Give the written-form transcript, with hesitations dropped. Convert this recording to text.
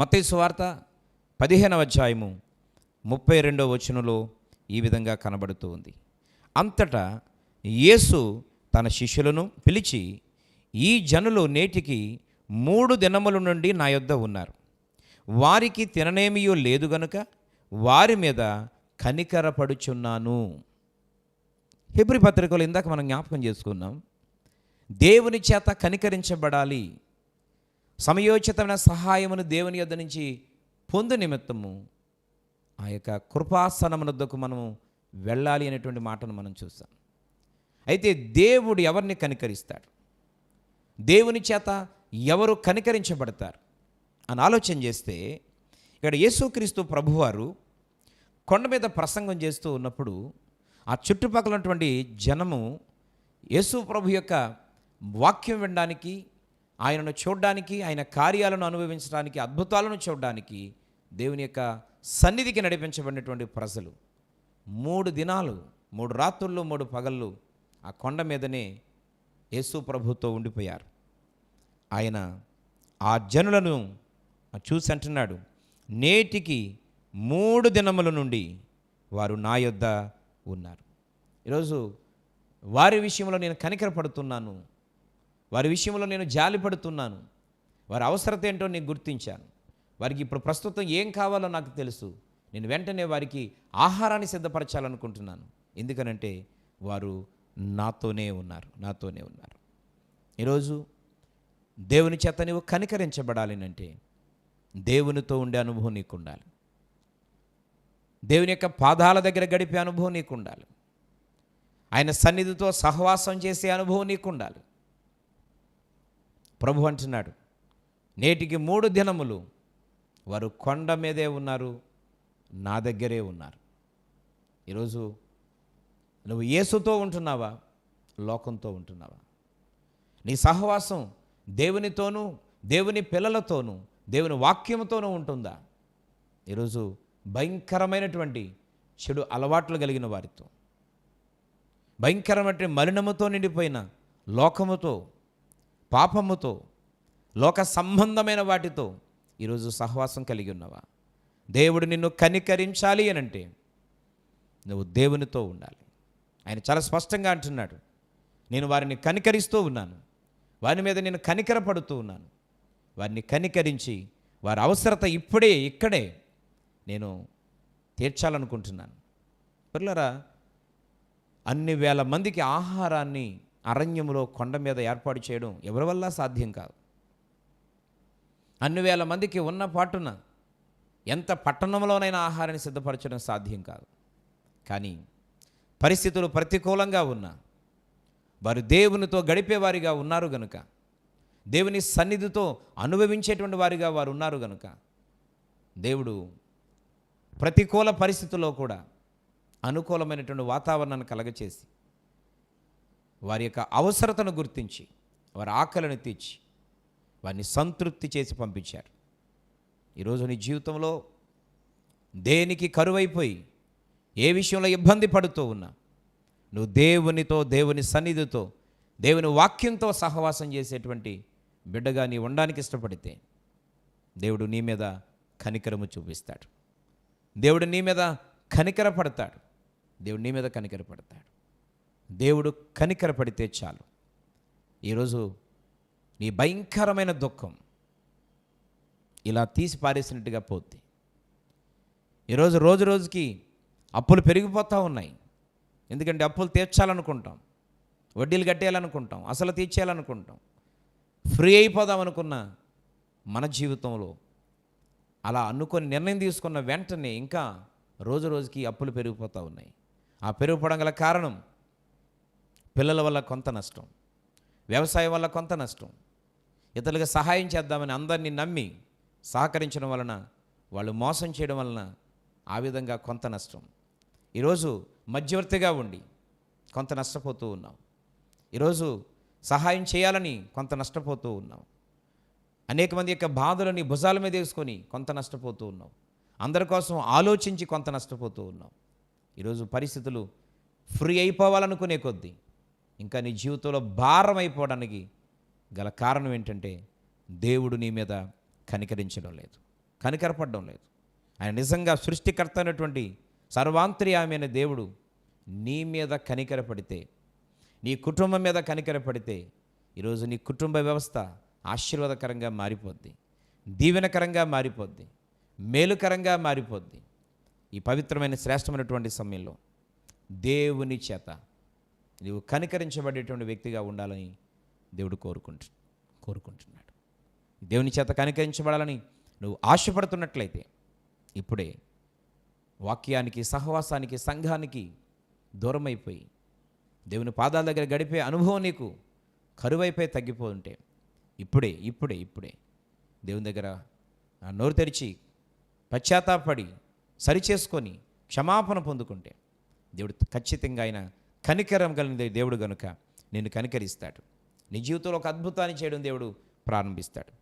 మత్తయి సువార్త 15వ అధ్యాయము 32వ వచనంలో ఈ విధంగా కనబడుతూ ఉంది. అంతటా యేసు తన శిష్యులను పిలిచి, ఈ జనులు నేటికి 3 దినముల నుండి నా యొద్ద ఉన్నారు. వారికి తిననేమియో లేదు గనుక వారి మీద కనికరపడుచున్నాను. హెబ్రీ పత్రికలో ఇందాక మనం జ్ఞాపకం చేసుకున్నాం, దేవుని చేత కనికరించబడాలి, సమయోచితమైన సహాయమును దేవుని యొద్ద నుంచి పొందు నిమిత్తము ఆ యొక్క కృపాసనమునొద్దకు మనము వెళ్ళాలి అనేటువంటి మాటను మనం చూస్తాం. అయితే దేవుడు ఎవరిని కనికరిస్తాడు, దేవుని చేత ఎవరు కనికరించబడతారు అని ఆలోచన చేస్తే, ఇక్కడ యేసుక్రీస్తు ప్రభువారు కొండ మీద ప్రసంగం చేస్తూ ఉన్నప్పుడు ఆ చుట్టుపక్కల ఉన్నటువంటి జనము యేసు ప్రభు యొక్క వాక్యం వినడానికి, ఆయనను చూడడానికి, ఆయన కార్యాలను అనుభవించడానికి, అద్భుతాలను చూడడానికి దేవుని యొక్క సన్నిధికి నడిపించబడినటువంటి ప్రజలు 3 దినాలు 3 రాత్రులు 3 పగళ్ళు ఆ కొండ మీదనే యేసు ప్రభుతో ఉండిపోయారు. ఆయన ఆ జనులను చూసి అంటున్నాడు, నేటికి 3 దినముల నుండి వారు నా యొద్ద ఉన్నారు. ఈరోజు వారి విషయంలో నేను కనికరపడుతున్నాను, వారి విషయంలో నేను జాలిపడుతున్నాను, వారి అవసరత ఏంటో నేను గుర్తించాను, వారికి ఇప్పుడు ప్రస్తుతం ఏం కావాలో నాకు తెలుసు, నేను వెంటనే వారికి ఆహారాన్ని సిద్ధపరచాలనుకుంటున్నాను. ఎందుకనంటే వారు నాతోనే ఉన్నారు. ఈరోజు దేవుని చేత నీవు కనికరించబడాలి అంటే దేవునితో ఉండే అనుభవం నీకు ఉండాలి, దేవుని యొక్క పాదాల దగ్గర గడిపే అనుభవం నీకు ఉండాలి, ఆయన సన్నిధితో సహవాసం చేసే అనుభవం నీకు ఉండాలి. ప్రభు అంటున్నాడు, నేటికి 3 దినములు వారు కొండ మీదే ఉన్నారు, నా దగ్గరే ఉన్నారు. ఈరోజు నువ్వు యేసుతో ఉంటున్నావా, లోకంతో ఉంటున్నావా? నీ సహవాసం దేవునితోనూ, దేవుని పిల్లలతోనూ, దేవుని వాక్యముతోనూ ఉంటుందా? ఈరోజు భయంకరమైనటువంటి చెడు అలవాట్లు కలిగిన వారితో, భయంకరమైన మలినముతో నిండిపోయిన లోకముతో, పాపముతో, లోక సంబంధమైన వాటితో ఈరోజు సహవాసం కలిగి ఉన్నావా? దేవుడు నిన్ను కనికరించాలి అని అంటే నువ్వు దేవునితో ఉండాలి. ఆయన చాలా స్పష్టంగా అంటున్నాడు, నేను వారిని కనికరిస్తూ ఉన్నాను, వారి మీద నేను కనికరపడుతూ ఉన్నాను, వారిని కనికరించి వారి అవసరత ఇక్కడే నేను తీర్చాలనుకుంటున్నాను. పిల్లరా, అన్ని వేల మందికి ఆహారాన్ని అరణ్యములో కొండ మీద ఏర్పాటు చేయడం ఎవరి వల్ల సాధ్యం కాదు. అన్ని వేల మందికి ఉన్న పాటున ఎంత పట్టణంలోనైనా ఆహారాన్ని సిద్ధపరచడం సాధ్యం కాదు. కానీ పరిస్థితులు ప్రతికూలంగా ఉన్నా వారు దేవునితో గడిపేవారిగా ఉన్నారు గనుక, దేవుని సన్నిధితో అనుభవించేటువంటి వారిగా వారు ఉన్నారు గనుక, దేవుడు ప్రతికూల పరిస్థితుల్లో కూడా అనుకూలమైనటువంటి వాతావరణాన్ని కలగచేసి వారి యొక్క అవసరతను గుర్తించి వారి ఆకలిని తీర్చి వారిని సంతృప్తి చేసి పంపించారు. ఈరోజు నీ జీవితంలో దేనికి కరువైపోయి ఏ విషయంలో ఇబ్బంది పడుతూ ఉన్నా, నువ్వు దేవునితో, దేవుని సన్నిధితో, దేవుని వాక్యంతో సహవాసం చేసేటువంటి బిడ్డగా నీ ఉండడానికి ఇష్టపడితే దేవుడు నీ మీద కనికరము చూపిస్తాడు, దేవుడు నీ మీద కనికరపడతాడు, దేవుడు నీ మీద కనికరపడతాడు. దేవుడు కనికరపడితే చాలు, ఈరోజు నీ భయంకరమైన దుఃఖం ఇలా తీసి పారేసినట్టుగా పోద్ది. ఈరోజు రోజు రోజుకి అప్పులు పెరిగిపోతూ ఉన్నాయి. ఎందుకంటే అప్పులు తీర్చాలనుకుంటాం, వడ్డీలు కట్టేయాలనుకుంటాం, అసలు తీర్చేయాలనుకుంటాం, ఫ్రీ అయిపోదాం అనుకున్న మన జీవితంలో అలా అనుకొని నిర్ణయం తీసుకున్న వెంటనే ఇంకా రోజు రోజుకి అప్పులు పెరిగిపోతూ ఉన్నాయి. ఆ పెరిగిపోవడం గల కారణం పిల్లల వల్ల కొంత నష్టం, వ్యవసాయం వల్ల కొంత నష్టం, ఇతరులకు సహాయం చేద్దామని అందరినీ నమ్మి సహకరించడం వలన, వాళ్ళు మోసం చేయడం వలన ఆ విధంగా కొంత నష్టం. ఈరోజు మధ్యవర్తిగా ఉండి కొంత నష్టపోతూ ఉన్నాం. ఈరోజు సహాయం చేయాలని కొంత నష్టపోతూ ఉన్నాం. అనేక మంది యొక్క బాధలని భుజాల మీద వేసుకొని కొంత నష్టపోతూ ఉన్నాం. అందరి కోసం ఆలోచించి కొంత నష్టపోతూ ఉన్నాం. ఈరోజు పరిస్థితులు ఫ్రీ అయిపోవాలనుకునే కొద్దీ ఇంకా నీ జీవితంలో భారం అయిపోవడానికి గల కారణం ఏంటంటే దేవుడు నీ మీద కనికరించడం లేదు. కనికరపడడం లేదు. ఆయన నిజంగా సృష్టికర్త అయినటువంటి సర్వాంతర్యామి అయిన దేవుడు నీ మీద కనికరపడితే, నీ కుటుంబం మీద కనికరపడితే, ఈరోజు నీ కుటుంబ వ్యవస్థ ఆశీర్వాదకరంగా మారిపోద్ది, దీవెనకరంగా మారిపోద్ది, మేలుకరంగా మారిపోద్ది. ఈ పవిత్రమైన శ్రేష్టమైనటువంటి సమయంలో దేవుని చేత నీవు కనికరించబడేటువంటి వ్యక్తిగా ఉండాలని దేవుడు కోరుకుంటున్నాడు. దేవుని చేత కనికరించబడాలని నువ్వు ఆశపడుతున్నట్లయితే ఇప్పుడే వాక్యానికి, సహవాసానికి, సంఘానికి దూరమైపోయి దేవుని పాదాల దగ్గర గడిపే అనుభవం నీకు కరువైపోయి తగ్గిపోతుంటే ఇప్పుడే దేవుని దగ్గర నోరు తెరిచి పశ్చాత్తాపడి సరిచేసుకొని క్షమాపణ పొందుకుంటే దేవుడు ఖచ్చితంగా ఆయన కనికరం కలిగిన దేవుడు గనుక నిన్ను కనికరిస్తాడు. నీ జీవితంలో ఒక అద్భుతాన్ని చేయడం దేవుడు ప్రారంభిస్తాడు.